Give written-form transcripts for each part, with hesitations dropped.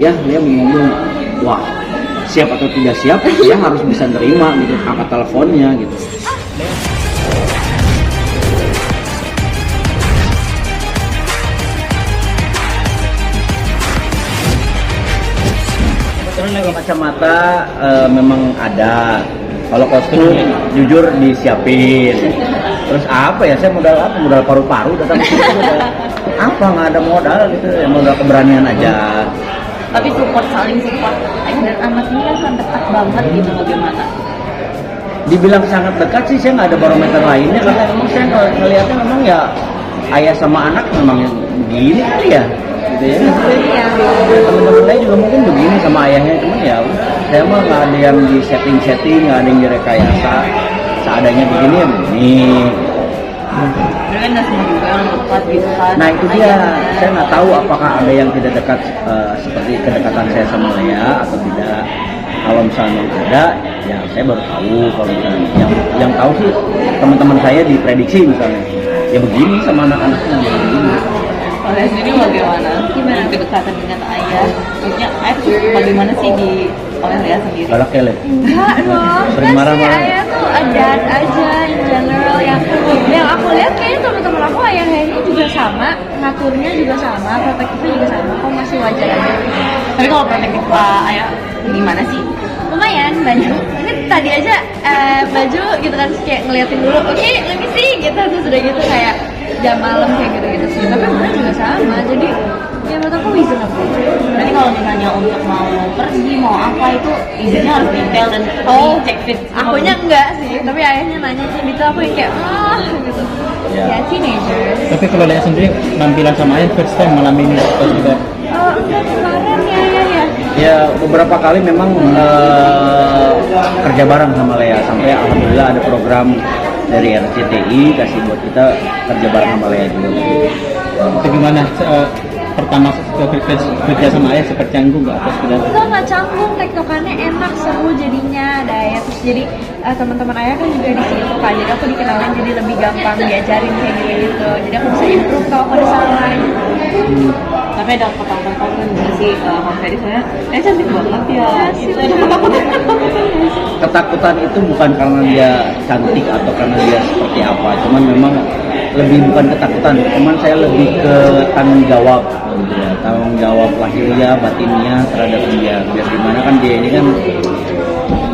Ya dia ngomong, wah siap atau tidak siap, dia harus bisa nerima gitu, angkat teleponnya gitu. Kalau kacamata memang ada, kalau kostum jujur disiapin. Terus apa ya, saya modal apa? Modal paru-paru datang ke sini, apa nggak ada modal gitu, ya modal keberanian aja. Tapi saling support ayah dan anak ini kan dekat banget gitu, bagaimana? Dibilang sangat dekat sih, saya nggak ada barometer lainnya karena memang saya ngelihatnya memang ya ayah sama anak memang begini kali ya, gitu ya. Iya. Teman-teman saya juga mungkin begini sama ayahnya, cuman ya saya mah nggak ada yang di setting, nggak ada yang direkayasa, seadanya begini ya begini. Tapi kan nggak semua juga yang dekat gitu kan. Nah itu dia, saya nggak tahu apakah ada yang tidak dekat seperti kedekatan saya sama Lea atau tidak. Kalau misalnya ada, ya saya baru tahu. Kalau misalnya yang tahu sih teman-teman saya diprediksi misalnya, ya begini sama anak-anaknya begini. Oleh sendiri bagaimana? Gimana kedekatan dengan ayah? Maksudnya ayah tuh bagaimana sih di oleh Lea sendiri? Galak ya, Le? Enggak dong, Sering enggak sih, marah-marah. ayah tuh adat aja in general. Yang aku lihat kayaknya teman-teman aku ayahnya juga sama, ngaturnya juga sama, protektifnya juga sama, kok masih wajar aja. Tapi kalau protektif ayah gimana sih? Lumayan banyak. Ini tadi aja baju gitu kan, kayak ngeliatin dulu, oke, let me see gitu, terus udah gitu kayak jam malam kayak gitu-gitu sih. Tapi bener juga sama, jadi ya menurut aku reasonable. Nanti kalau misalnya untuk mau pergi mau apa itu izinnya harus detail dan cek fit. Akunya enggak sih, tapi ayahnya nanya gitu, aku yang kayak gitu. Ya. Ya teenager. Tapi kalau Lea sendiri penampilan sama ayah first time malam ini atau juga Oh enggak, kemarin ya. Ya beberapa kali memang kerja bareng sama Lea, sampai alhamdulillah ada program dari RCTI kasih buat kita kerja bareng sama Lea juga. bagaimana pertama kerja sama ayah seperti canggung nggak atau sudah? Nggak canggung, tektokannya enak, seru jadinya ada ya. Terus jadi teman-teman ayah kan juga di situ kan, jadi aku dikenalin jadi lebih gampang diajarin kayak gitu. Jadi aku bisa improve kalau aku ada salah. Tapi ada ketakutan kan juga sih Mas Ferry, saya cantik banget ya gitu. Ada ketakutan. Ketakutan itu bukan karena dia cantik atau karena dia seperti apa, cuman memang lebih bukan ketakutan, cuman saya lebih ke tanggung jawab gitu ya, tanggung jawab lahirnya batinnya terhadap dia. Biar gimana kan dia ini kan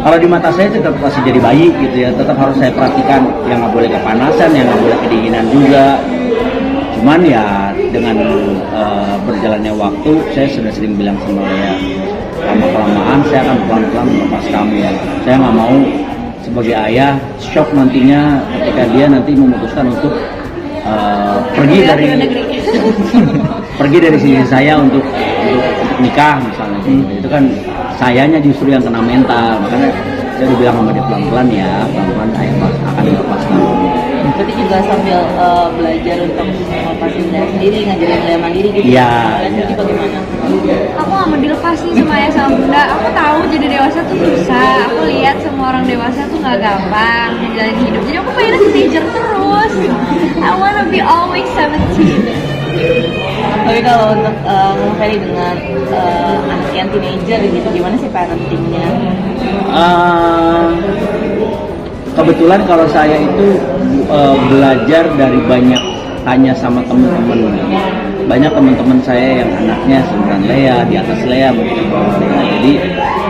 kalau di mata saya tetap masih jadi bayi gitu ya, tetap harus saya perhatikan, yang nggak boleh kepanasan, yang nggak boleh kedinginan juga. Cuman ya dengan berjalannya waktu, saya sudah sering bilang sama Lea, lama-kelamaan saya akan pelan-pelan melepas kamu ya. Saya nggak mau sebagai ayah shock nantinya ketika dia nanti memutuskan untuk pergi dari sisi saya untuk nikah misalnya. Itu kan sayanya justru yang kena mental, makanya saya udah bilang sama dia pelan-pelan ya, pelan-pelan ayah akan lepas kamu. Berarti juga sambil belajar untuk melepasin Lea sendiri, ngajarin Lea mandiri gitu. Iya. Jadi bagaimana? Aku nggak mau dilepas nih sama ayah sama bunda. Aku tahu jadi dewasa tuh susah. Aku lihat semua orang dewasa tuh nggak gampang menjalani hidup. Jadi aku pengen teenager terus. I wanna be always 17. Tapi kalau untuk Mas Ferry dengan anak yang teenager gitu, gimana sih parentingnya? Kebetulan kalau saya itu belajar dari banyak tanya sama teman-teman. Banyak teman-teman saya yang anaknya seumuran Lea, di atas Lea, mungkin di bawah Lea. Jadi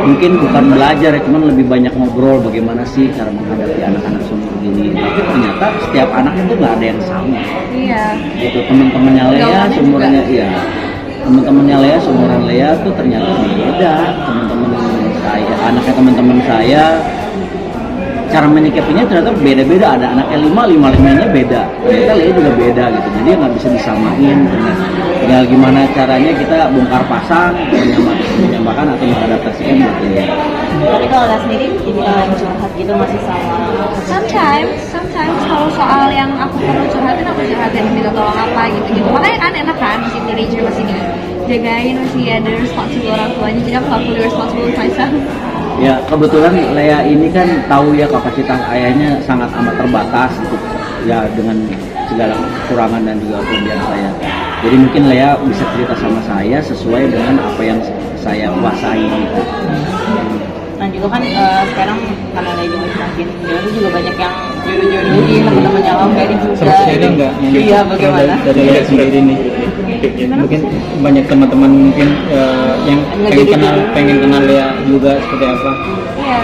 mungkin bukan belajar ya, cuman lebih banyak ngobrol bagaimana sih cara menghadapi anak-anak seumur ini. Tapi ternyata setiap anak itu nggak ada yang sama. Iya. Gitu, teman-temannya Lea Gaulnya seumurannya juga. iya. Teman-temannya Lea seumuran Lea tuh ternyata beda. Teman-teman saya, anaknya teman-teman saya, cara menyikapinya ternyata beda-beda. Ada anaknya 5-nya beda, ternyata Lea juga beda gitu, jadi nggak bisa disamain. Tinggal gimana caranya kita bongkar pasang, menyamakan atau mengadaptasikan gitu ya. Tapi kalau Lea sendiri curhat gitu masih sama? Sometimes kalau soal yang aku perlu curhatin, aku curhatin, minta tolong apa gitu. Makanya kan enak kan, masih teenager, masih dijagain, masih ada responsible orang tuanya. Jadi aku nggak fully responsible with myself. Ya kebetulan Lea ini kan tahu ya kapasitas ayahnya sangat amat terbatas untuk ya dengan segala kekurangan dan juga kelebihan saya. Jadi mungkin Lea bisa cerita sama saya sesuai dengan apa yang kan sekarang karena lagi makin itu juga banyak yang jodoh-jodohin teman-temannya Om Ferry juga. Sempat sharing nggak? Iya, bagaimana? Dari Lea sendiri nih. Mungkin banyak teman-teman mungkin yang pengen kenal Lea juga seperti apa. Iya,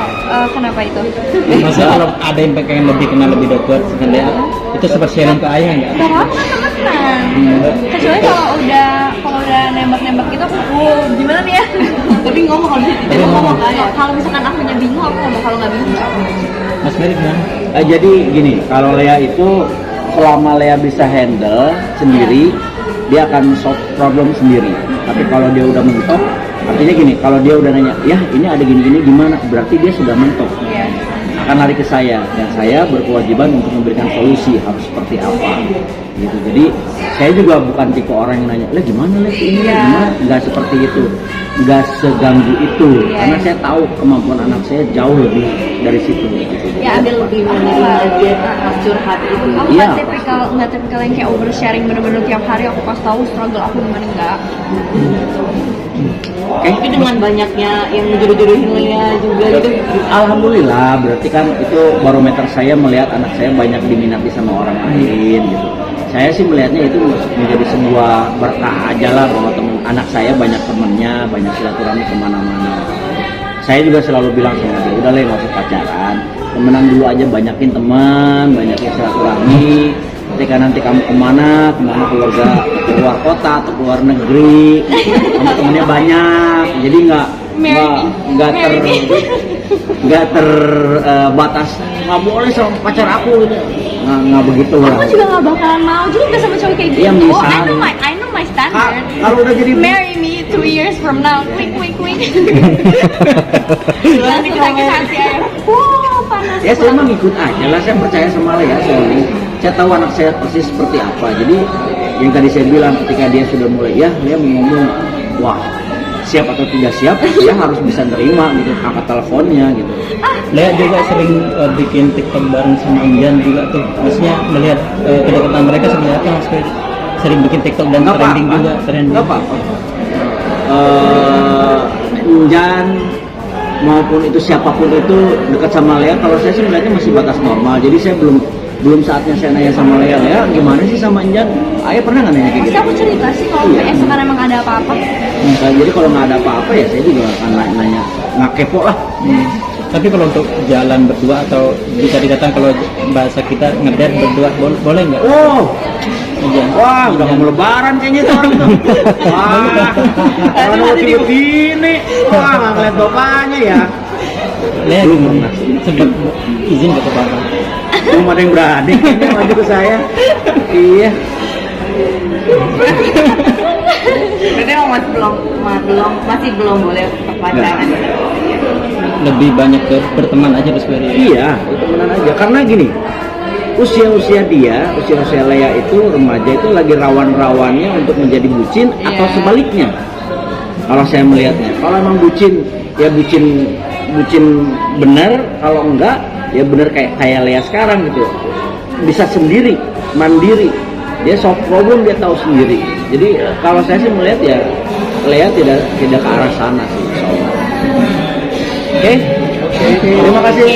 kenapa itu? Maksudnya kalau ada yang pengen lebih kenal lebih dekat dengan Lea, itu sempat sharing ke ayah nggak? Gak apa-apa, temenan. Kecuali kalau udah nembak-nembak gitu aku, gimana nih ya? Tapi ngomong kalau bisa Tapi ngomong. Kalau misalkan akunya bingung, aku ngomong. Kalau nggak bingung, nggak. Mas Ferry gimana? Jadi gini, kalau Lea itu selama Lea bisa handle sendiri, dia akan solve problem sendiri. Tapi kalau dia udah mentok, artinya gini, kalau dia udah nanya, ya ini ada gini-gini gimana, berarti dia sudah mentok. Iya. Akan lari ke saya, dan saya berkewajiban untuk memberikan solusi harus seperti apa gitu. Jadi saya juga bukan tipe orang yang nanya, lah gimana lah ini, gimana, nggak seperti itu, nggak seganggu itu, karena saya tahu kemampuan anak saya jauh lebih dari situ gitu. Ya, ada lebih menerima dia pas curhat itu. Aku Iya. nggak tipikal yang kayak oversharing bener-bener tiap hari aku kasih tahu struggle aku gimana, enggak. Oke. Tapi dengan banyaknya yang jodoh-jodohin Lea juga gitu. Alhamdulillah, berarti kan itu barometer saya melihat anak saya banyak diminati sama orang lain gitu. Saya sih melihatnya itu menjadi sebuah berkah aja lah, bahwa teman anak saya banyak temennya, banyak silaturahmi kemana-mana. Saya juga selalu bilang sama dia, udah lah nggak usah pacaran, temenan dulu aja, banyakin teman, banyakin silaturahmi. Ketika nanti kamu kemana keluar kota atau keluar negeri, kamu temennya banyak, jadi nggak terbatas, nggak boleh sama pacar aku gitu, nggak begitu lah. Aku juga nggak bakalan mau juga sama cowok kayak gitu. Iya, misal. I know my standard. Kalau udah jadi Marry me 2 years from now. Wink, wink, wink. Langsung sakit hati aja. Wow, panas. ya saya mah ngikut aja lah, saya percaya sama Lea soalnya. Saya tahu anak saya persis seperti apa. Jadi yang tadi saya bilang, ketika dia sudah mulai, ya Lea mau ngomong, wah siap atau tidak siap, dia harus bisa nerima gitu, angkat teleponnya gitu. Lea juga sering bikin TikTok bareng sama Injan juga tuh. Maksudnya melihat kedekatan mereka seperti apa, Mas Ferry? Sering bikin TikTok dan Nggak trending apa-apa. juga, trending. Nggak apa-apa. Injan maupun itu siapapun itu dekat sama Lea, kalau saya sih melihatnya masih batas normal. Jadi saya belum saatnya saya nanya sama Lea, gimana sih sama Injan? Ayah pernah nggak nanya kayak Pasti gitu? aku cerita sih kalau Iya. misalkan emang ada apa-apa. Nah, jadi kalau nggak ada apa-apa ya saya juga akan nanya, nggak kepo lah. Tapi kalau untuk jalan berdua atau bisa dikatakan kalau bahasa kita ngedate berdua boleh nggak? Oh, Injan. wah udah Injan. mau lebaran kayaknya tuh orang tuh. Wah, kalau mau begini, wah nggak ngeliat bapaknya ya. Lea Belum pernah. sempat izin ke bapak. Belum ada yang berani kayaknya maju ke saya. Iya. Berarti emang masih belum boleh pacaran. Lebih banyak berteman aja Mas Ferry. Iya, itu temenan aja. Karena gini, usia Lea itu remaja itu lagi rawan-rawannya untuk menjadi bucin atau sebaliknya. Kalau saya melihatnya, kalau emang bucin, ya bucin benar. Kalau enggak, ya benar kayak Lea sekarang gitu. Bisa sendiri, mandiri. Dia solve problem, dia tahu sendiri. Jadi kalau saya sih melihat ya Lea tidak ke arah sana sih. Oke, terima kasih.